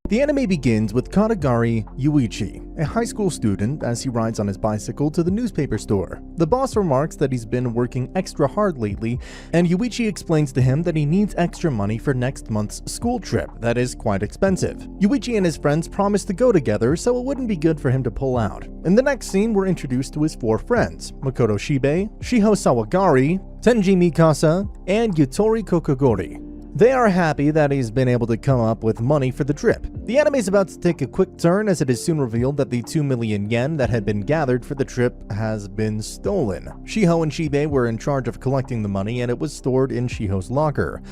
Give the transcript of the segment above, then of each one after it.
The anime begins with Katagiri Yuuichi, a high school student, as he rides on his bicycle to the newspaper store. The boss remarks that he's been working extra hard lately, and Yuuichi explains to him that he needs extra money for next month's school trip that is quite expensive. Yuuichi and his friends promise to go together, so it wouldn't be good for him to pull out. In the next scene, we're introduced to his 4 friends: Makoto Shibe, Shiho Sawagari, Tenji Mikasa, and Yutori Kokogori. They are happy that he's been able to come up with money for the trip. The anime is about to take a quick turn, as it is soon revealed that the 2 million yen that had been gathered for the trip has been stolen. Shiho and Shibe were in charge of collecting the money, and it was stored in Shiho's locker.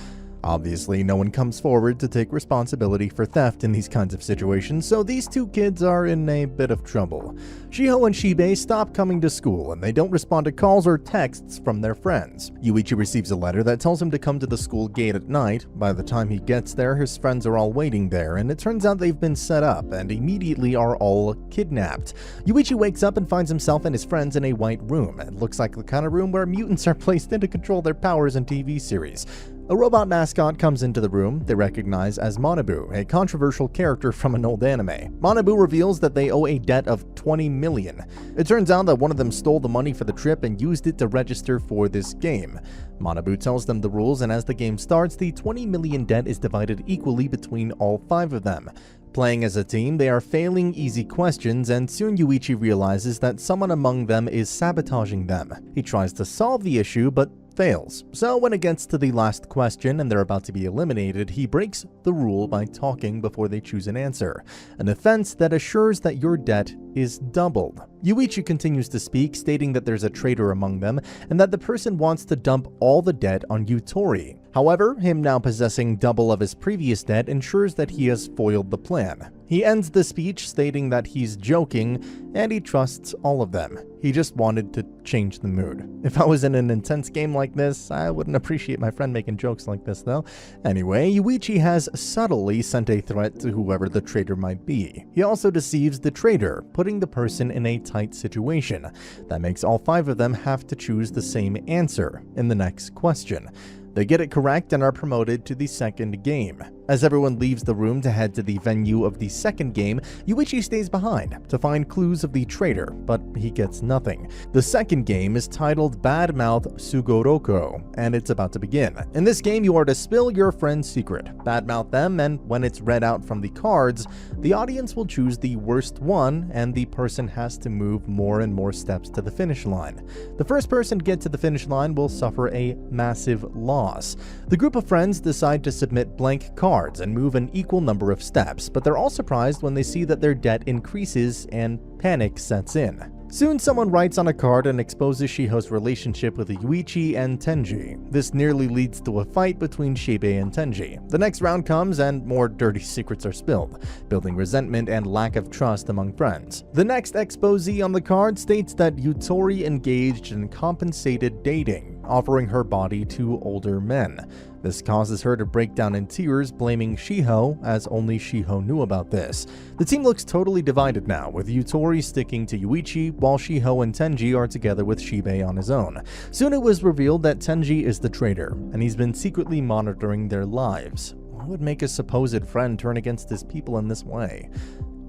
Obviously, no one comes forward to take responsibility for theft in these kinds of situations, so these 2 kids are in a bit of trouble. Shiho and Shibe stop coming to school, and they don't respond to calls or texts from their friends. Yuuichi receives a letter that tells him to come to the school gate at night. By the time he gets there, his friends are all waiting there, and it turns out they've been set up and immediately are all kidnapped. Yuuichi wakes up and finds himself and his friends in a white room. It looks like the kind of room where mutants are placed in to control their powers in TV series. A robot mascot comes into the room they recognize as Manabu, a controversial character from an old anime. Manabu reveals that they owe a debt of 20 million. It turns out that one of them stole the money for the trip and used it to register for this game. Manabu tells them the rules, and as the game starts, the 20 million debt is divided equally between all 5 of them. Playing as a team, they are failing easy questions, and soon Yuuichi realizes that someone among them is sabotaging them. He tries to solve the issue, but fails. So when it gets to the last question and they're about to be eliminated, he breaks the rule by talking before they choose an answer, an offense that assures that your debt is doubled. Yuuichi continues to speak, stating that there's a traitor among them and that the person wants to dump all the debt on Yutori. However, him now possessing double of his previous debt ensures that he has foiled the plan. He ends the speech stating that he's joking and he trusts all of them. He just wanted to change the mood. If I was in an intense game like this, I wouldn't appreciate my friend making jokes like this though. Anyway, Yuuichi has subtly sent a threat to whoever the traitor might be. He also deceives the traitor, putting the person in a tight situation. That makes all 5 of them have to choose the same answer in the next question. They get it correct and are promoted to the second game. As everyone leaves the room to head to the venue of the second game, Yuuichi stays behind to find clues of the traitor, but he gets nothing. The second game is titled Badmouth Sugoroko, and it's about to begin. In this game, you are to spill your friend's secret, badmouth them, and when it's read out from the cards, the audience will choose the worst one, and the person has to move more and more steps to the finish line. The first person to get to the finish line will suffer a massive loss. The group of friends decide to submit blank cards and move an equal number of steps, but they're all surprised when they see that their debt increases and panic sets in. Soon someone writes on a card and exposes Shiho's relationship with Yuuichi and Tenji. This nearly leads to a fight between Shibe and Tenji. The next round comes and more dirty secrets are spilled, building resentment and lack of trust among friends. The next exposé on the card states that Yutori engaged in compensated dating, offering her body to older men. This causes her to break down in tears, blaming Shiho, as only Shiho knew about this. The team looks totally divided now, with Yutori sticking to Yuuichi, while Shiho and Tenji are together with Shibe on his own. Soon it was revealed that Tenji is the traitor, and he's been secretly monitoring their lives. What would make a supposed friend turn against his people in this way?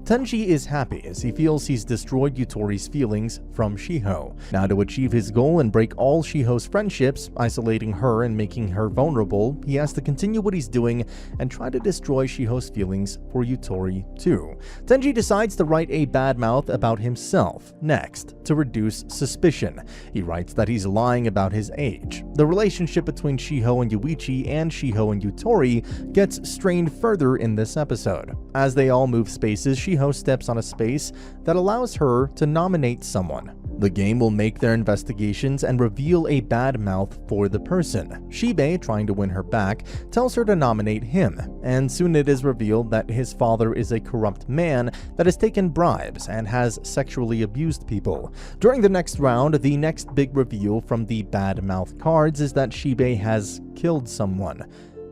Tenji is happy as he feels he's destroyed Yutori's feelings from Shiho. Now to achieve his goal and break all Shiho's friendships, isolating her and making her vulnerable, he has to continue what he's doing and try to destroy Shiho's feelings for Yutori too. Tenji decides to write a bad mouth about himself next to reduce suspicion. He writes that he's lying about his age. The relationship between Shiho and Yuuichi and Shiho and Yutori gets strained further in this episode. As they all move spaces, Shiho steps on a space that allows her to nominate someone. The game will make their investigations and reveal a bad mouth for the person. Shibe, trying to win her back, tells her to nominate him, and soon it is revealed that his father is a corrupt man that has taken bribes and has sexually abused people. During the next round, the next big reveal from the bad mouth cards is that Shibe has killed someone.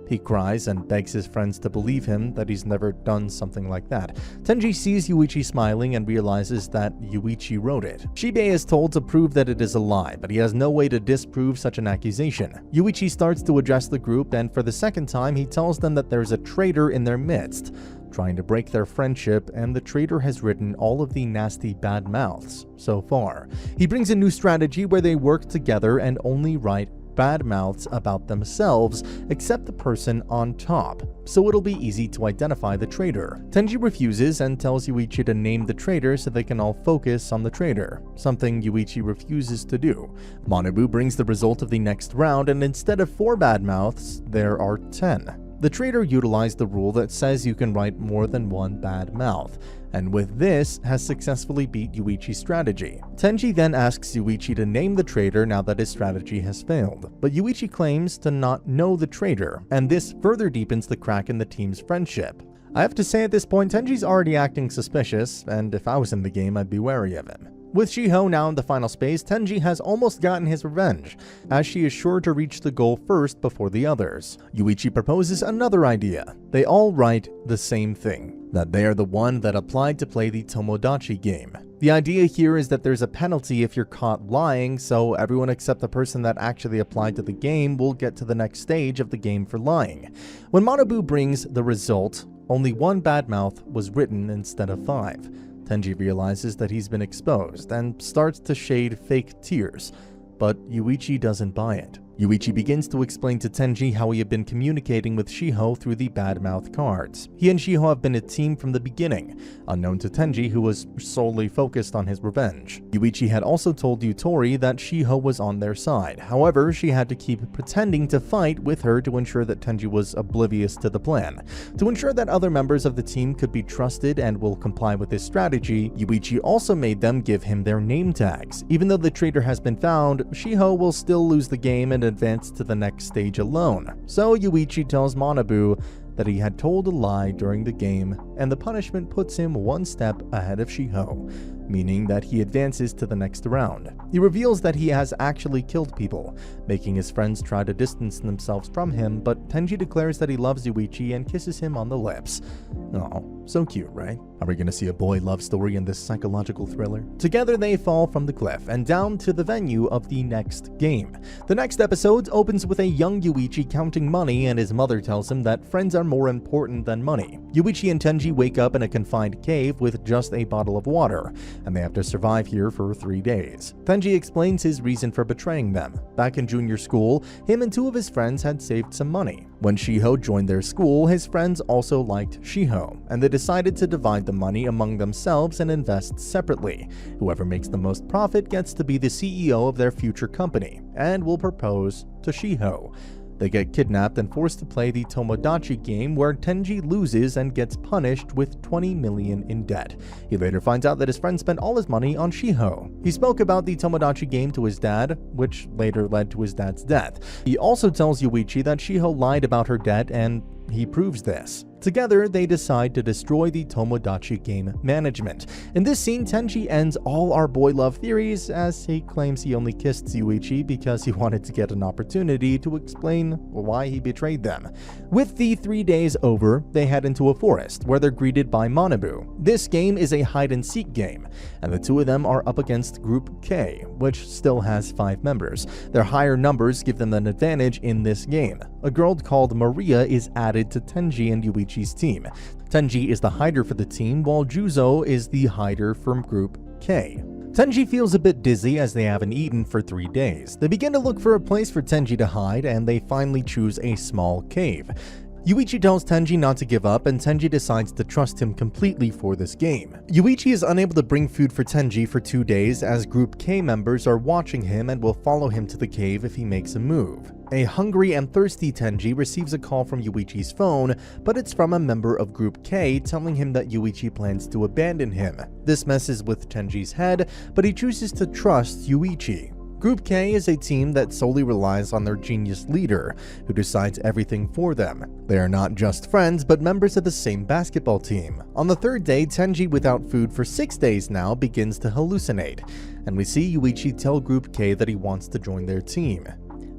He cries and begs his friends to believe him that he's never done something like that. Tenji sees Yuuichi smiling and realizes that Yuuichi wrote it. Shibe is told to prove that it is a lie, but he has no way to disprove such an accusation. Yuuichi starts to address the group, and for the second time he tells them that there's a traitor in their midst. trying to break their friendship, and the traitor has written all of the nasty bad mouths so far. He brings a new strategy where they work together and only write bad mouths about themselves except the person on top, so it'll be easy to identify the traitor. Tenji refuses and tells Yuichi to name the traitor so they can all focus on the traitor, something Yuichi refuses to do. Manabu brings the result of the next round, and instead of 4 bad mouths, there are 10. The traitor utilized the rule that says you can write more than 1 bad mouth, and with this, has successfully beat Yuichi's strategy. Tenji then asks Yuichi to name the traitor now that his strategy has failed, but Yuichi claims to not know the traitor, and this further deepens the crack in the team's friendship. I have to say at this point, Tenji's already acting suspicious, and if I was in the game, I'd be wary of him. With Shiho now in the final space, Tenji has almost gotten his revenge, as she is sure to reach the goal first before the others. Yuichi proposes another idea. They all write the same thing, that they are the one that applied to play the Tomodachi game. The idea here is that there's a penalty if you're caught lying, so everyone except the person that actually applied to the game will get to the next stage of the game for lying. When Manabu brings the result, only 1 bad mouth was written instead of 5. Tenji realizes that he's been exposed and starts to shade fake tears, but Yuichi doesn't buy it. Yuichi begins to explain to Tenji how he had been communicating with Shiho through the bad mouth cards. He and Shiho have been a team from the beginning, unknown to Tenji, who was solely focused on his revenge. Yuichi had also told Yutori that Shiho was on their side. However, she had to keep pretending to fight with her to ensure that Tenji was oblivious to the plan. To ensure that other members of the team could be trusted and will comply with his strategy, Yuichi also made them give him their name tags. Even though the traitor has been found, Shiho will still lose the game and advance to the next stage alone. So Yuichi tells Manabu that he had told a lie during the game, and the punishment puts him 1 step ahead of Shiho, meaning that he advances to the next round. He reveals that he has actually killed people, making his friends try to distance themselves from him, but Tenji declares that he loves Yuichi and kisses him on the lips. Oh, so cute, right? Are we gonna see a boy love story in this psychological thriller? Together they fall from the cliff and down to the venue of the next game. The next episode opens with a young Yuichi counting money, and his mother tells him that friends are more important than money. Yuichi and Tenji wake up in a confined cave with just a bottle of water, and they have to survive here for 3 days. Tenji explains his reason for betraying them. Back in junior school, him and 2 of his friends had saved some money. When Shiho joined their school, his friends also liked Shiho, and they decided to divide the money among themselves and invest separately. Whoever makes the most profit gets to be the CEO of their future company, and will propose to Shiho. They get kidnapped and forced to play the Tomodachi game, where Tenji loses and gets punished with 20 million in debt. He later finds out that his friend spent all his money on Shiho. He spoke about the Tomodachi game to his dad, which later led to his dad's death. He also tells Yuichi that Shiho lied about her debt, and he proves this. Together, they decide to destroy the Tomodachi game management. In this scene, Tenji ends all our boy love theories, as he claims he only kissed Yuichi because he wanted to get an opportunity to explain why he betrayed them. With the 3 days over, they head into a forest, where they're greeted by Manabu. This game is a hide-and-seek game, and the 2 of them are up against Group K, which still has 5 members. Their higher numbers give them an advantage in this game. A girl called Maria is added to Tenji and Yuichi's team. Tenji is the hider for the team, while Juzo is the hider from Group K. Tenji feels a bit dizzy as they haven't eaten for 3 days. They begin to look for a place for Tenji to hide, and they finally choose a small cave. Yuichi tells Tenji not to give up, and Tenji decides to trust him completely for this game. Yuichi is unable to bring food for Tenji for 2 days, as Group K members are watching him and will follow him to the cave if he makes a move. A hungry and thirsty Tenji receives a call from Yuichi's phone, but it's from a member of Group K telling him that Yuichi plans to abandon him. This messes with Tenji's head, but he chooses to trust Yuichi. Group K is a team that solely relies on their genius leader, who decides everything for them. They are not just friends, but members of the same basketball team. On the 3rd day, Tenji, without food for 6 days now, begins to hallucinate, and we see Yuichi tell Group K that he wants to join their team.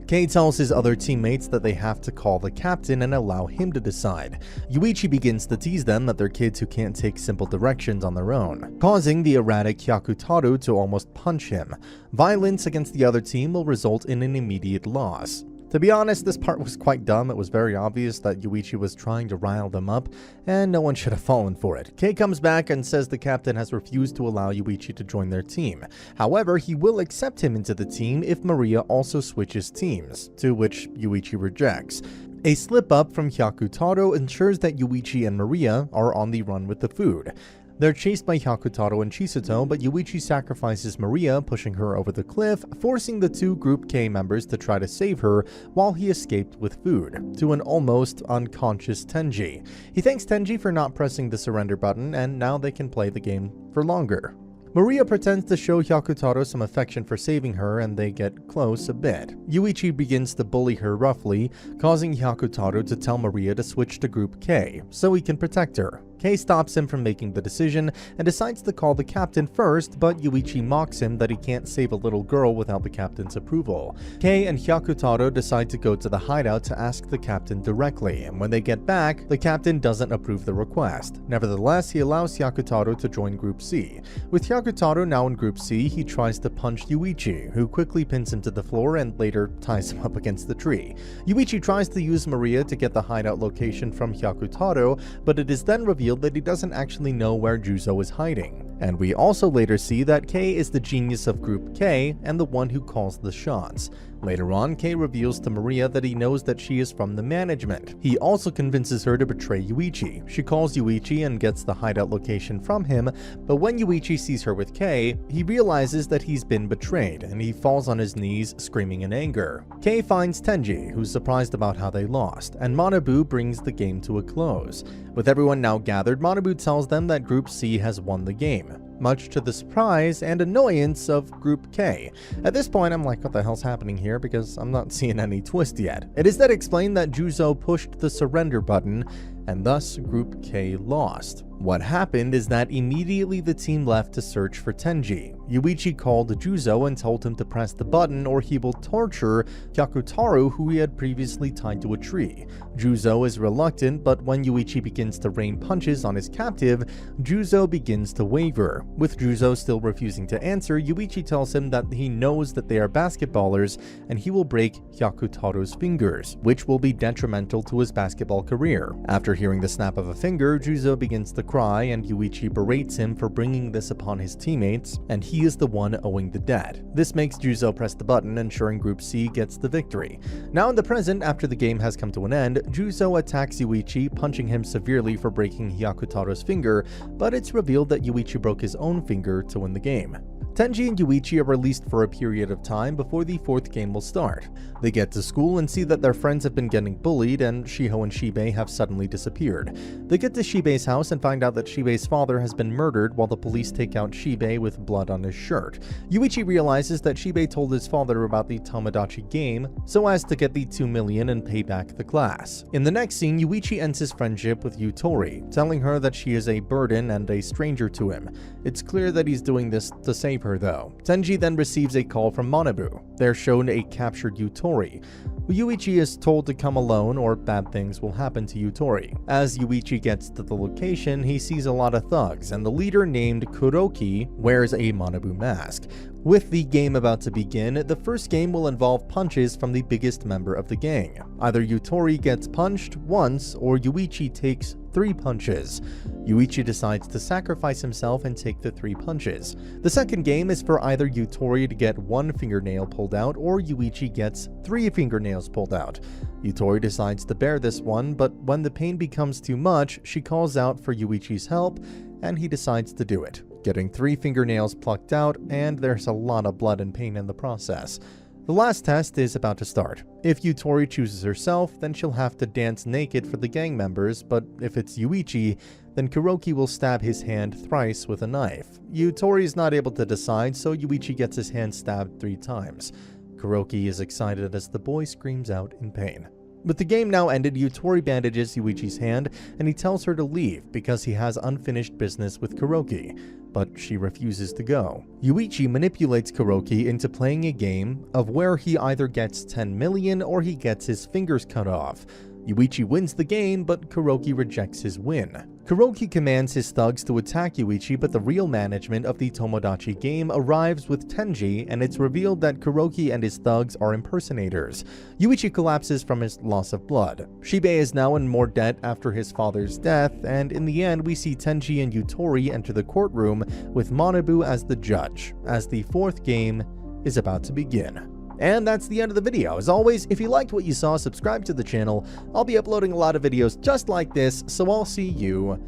K tells his other teammates that they have to call the captain and allow him to decide. Yuichi begins to tease them that they're kids who can't take simple directions on their own, causing the erratic Hyakutaru to almost punch him. Violence against the other team will result in an immediate loss. To be honest, this part was quite dumb. It was very obvious that Yuichi was trying to rile them up, and no one should have fallen for it. Kei comes back and says the captain has refused to allow Yuichi to join their team. However, he will accept him into the team if Maria also switches teams, to which Yuichi rejects. A slip-up from Hyakutaro ensures that Yuichi and Maria are on the run with the food. They're chased by Hyakutaro and Chisato, but Yuichi sacrifices Maria, pushing her over the cliff, forcing the two Group K members to try to save her while he escaped with food, to an almost unconscious Tenji. He thanks Tenji for not pressing the surrender button, and now they can play the game for longer. Maria pretends to show Hyakutaro some affection for saving her, and they get close a bit. Yuichi begins to bully her roughly, causing Hyakutaro to tell Maria to switch to Group K, so he can protect her. Kei stops him from making the decision and decides to call the captain first, but Yuichi mocks him that he can't save a little girl without the captain's approval. Kei and Hyakutaro decide to go to the hideout to ask the captain directly, and when they get back, the captain doesn't approve the request. Nevertheless, he allows Hyakutaro to join Group C. With Hyakutaro now in Group C, he tries to punch Yuichi, who quickly pins him to the floor and later ties him up against the tree. Yuichi tries to use Maria to get the hideout location from Hyakutaro, but it is then revealed that he doesn't actually know where Juzo is hiding. And we also later see that Kei is the genius of Group K and the one who calls the shots. Later on, Kei reveals to Maria that he knows that she is from the management. He also convinces her to betray Yuichi. She calls Yuichi and gets the hideout location from him, but when Yuichi sees her with Kei, he realizes that he's been betrayed, and he falls on his knees, screaming in anger. Kei finds Tenji, who's surprised about how they lost, and Manabu brings the game to a close. With everyone now gathered, Manabu tells them that Group C has won the game, much to the surprise and annoyance of Group K. At this point, I'm like, what the hell's happening here? Because I'm not seeing any twist yet. It is then explained that Juzo pushed the surrender button, and thus Group K lost. What happened is that immediately the team left to search for Tenji. Yuichi called Juzo and told him to press the button or he will torture Hyakutaro, who he had previously tied to a tree. Juzo is reluctant, but when Yuichi begins to rain punches on his captive, Juzo begins to waver. With Juzo still refusing to answer, Yuichi tells him that he knows that they are basketballers and he will break Hyakutaro's fingers, which will be detrimental to his basketball career. After hearing the snap of a finger, Juzo begins to cry and Yuichi berates him for bringing this upon his teammates, and he is the one owing the debt. This makes Juzo press the button, ensuring Group C gets the victory. Now in the present, after the game has come to an end, Juzo attacks Yuichi, punching him severely for breaking Hyakutaro's finger, but it's revealed that Yuichi broke his own finger to win the game. Tenji and Yuichi are released for a period of time before the fourth game will start. They get to school and see that their friends have been getting bullied and Shiho and Shibei have suddenly disappeared. They get to Shibei's house and find out that Shibei's father has been murdered while the police take out Shibei with blood on his shirt. Yuichi realizes that Shibei told his father about the Tomodachi game so as to get the 2 million and pay back the class. In the next scene, Yuichi ends his friendship with Yutori, telling her that she is a burden and a stranger to him. It's clear that he's doing this to save her though. Tenji then receives a call from Manabu. They're shown a captured Yutori. Yuichi is told to come alone or bad things will happen to Yutori. As Yuichi gets to the location, he sees a lot of thugs, and the leader named Kuroki wears a Manabu mask. With the game about to begin, the first game will involve punches from the biggest member of the gang. Either Yutori gets punched once or Yuichi takes 3 punches. Yuichi decides to sacrifice himself and take the 3 punches. The second game is for either Yutori to get 1 fingernail pulled out or Yuichi gets 3 fingernails pulled out. Yutori decides to bear this one, but when the pain becomes too much, she calls out for Yuichi's help, and he decides to do it, getting 3 fingernails plucked out, and there's a lot of blood and pain in the process. The last test is about to start. If Yutori chooses herself, then she'll have to dance naked for the gang members, but if it's Yuichi, then Kuroki will stab his hand thrice with a knife. Yutori is not able to decide, so Yuichi gets his hand stabbed 3 times. Kuroki is excited as the boy screams out in pain. With the game now ended, Yutori bandages Yuichi's hand and he tells her to leave because he has unfinished business with Kuroki, but she refuses to go. Yuichi manipulates Kuroki into playing a game of where he either gets 10 million or he gets his fingers cut off. Yuuichi wins the game, but Kuroki rejects his win. Kuroki commands his thugs to attack Yuuichi, but the real management of the Tomodachi game arrives with Tenji, and it's revealed that Kuroki and his thugs are impersonators. Yuuichi collapses from his loss of blood. Shibe is now in more debt after his father's death, and in the end we see Tenji and Yutori enter the courtroom with Manabu as the judge, as the fourth game is about to begin. And that's the end of the video. As always, if you liked what you saw, subscribe to the channel. I'll be uploading a lot of videos just like this, so I'll see you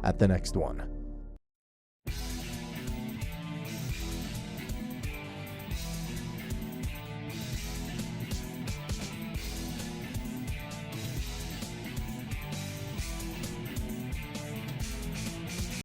at the next one.